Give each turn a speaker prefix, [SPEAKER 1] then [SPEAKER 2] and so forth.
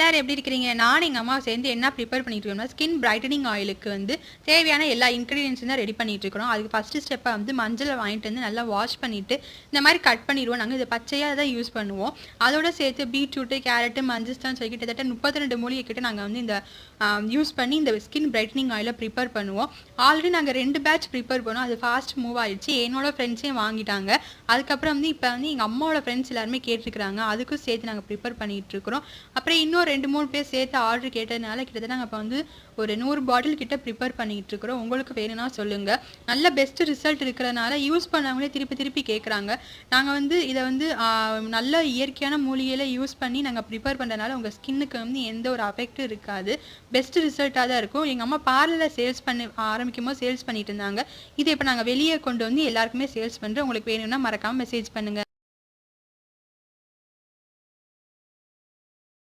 [SPEAKER 1] எல்லாரும் எப்படி இருக்கிறீங்க? நானும் எங்கள் அம்மா சேர்ந்து என்ன ப்ரிப்பேர் பண்ணிட்டு இருக்கோம்னா ஸ்கின் பிரைட்டனிங் ஆயிலுக்கு வந்து தேவையான எல்லா இன்க்ரீடியன்ஸும் தான் ரெடி பண்ணிட்டு இருக்கிறோம். அதுக்கு ஃபஸ்ட்டு ஸ்டெப்பை வந்து மஞ்சளை வாங்கிட்டு வந்து நல்லா வாஷ் பண்ணிவிட்டு இந்த மாதிரி கட் பண்ணிடுவோம். நாங்கள் இதை பச்சையாக தான் யூஸ் பண்ணுவோம். அதோட சேர்த்து பீட்ரூட்டு, கேரட்டு, மஞ்சள்தான் சொல்லி கிட்டத்தட்ட 32 மூலிகை கிட்ட நாங்கள் வந்து இந்த யூஸ் பண்ணி இந்த ஸ்கின் பிரைட்டனிங் ஆயிலை ப்ரிப்பேர் பண்ணுவோம். ஆல்ரெடி நாங்கள் 2 பேட்ச் ப்ரிப்பேர் பண்ணோம். அது ஃபாஸ்ட் மூவ் ஆயிடுச்சு. என்னோட ஃப்ரெண்ட்ஸையும் வாங்கிட்டாங்க. அதுக்கப்புறம் வந்து இப்போ வந்து எங்கள் அம்மாவோட ஃப்ரெண்ட்ஸ் எல்லாருமே கேட்டிருக்கிறாங்க. அதுக்கும் சேர்த்து நாங்கள் ப்ரிப்பேர் பண்ணிகிட்டு இருக்கிறோம். அப்புறம் இன்னும் 2-3 பேர் சேர்த்து ஆர்டர் கேட்டதுனால கிட்டத்தட்ட நாங்கள் இப்போ வந்து ஒரு 100 பாட்டில் கிட்ட ப்ரிப்பேர் பண்ணிகிட்டு இருக்கிறோம். உங்களுக்கு வேணும்னா சொல்லுங்கள். நல்ல பெஸ்ட் ரிசல்ட் இருக்கிறதுனால யூஸ் பண்ணவங்களே திருப்பி திருப்பி கேட்குறாங்க. நாங்கள் வந்து இதை வந்து நல்ல இயற்கையான மூலிகையில் யூஸ் பண்ணி நாங்கள் ப்ரிப்பேர் பண்ணுறதுனால உங்கள் ஸ்கின்னுக்கு வந்து எந்த ஒரு அஃபெக்டும் இருக்காது. பெஸ்ட் ரிசல்ட்டாக தான் இருக்கும். எங்கள் அம்மா பார்லரில் சேல்ஸ் பண்ண ஆரம்பிக்கும் போது சேல்ஸ் பண்ணிட்டு இருந்தாங்க. இதை இப்போ நாங்கள் வெளியே கொண்டு வந்து எல்லாருக்குமே சேல்ஸ் பண்ணுறோம். உங்களுக்கு வேணும்னா மறக்காமல் மெசேஜ் பண்ணுங்கள்.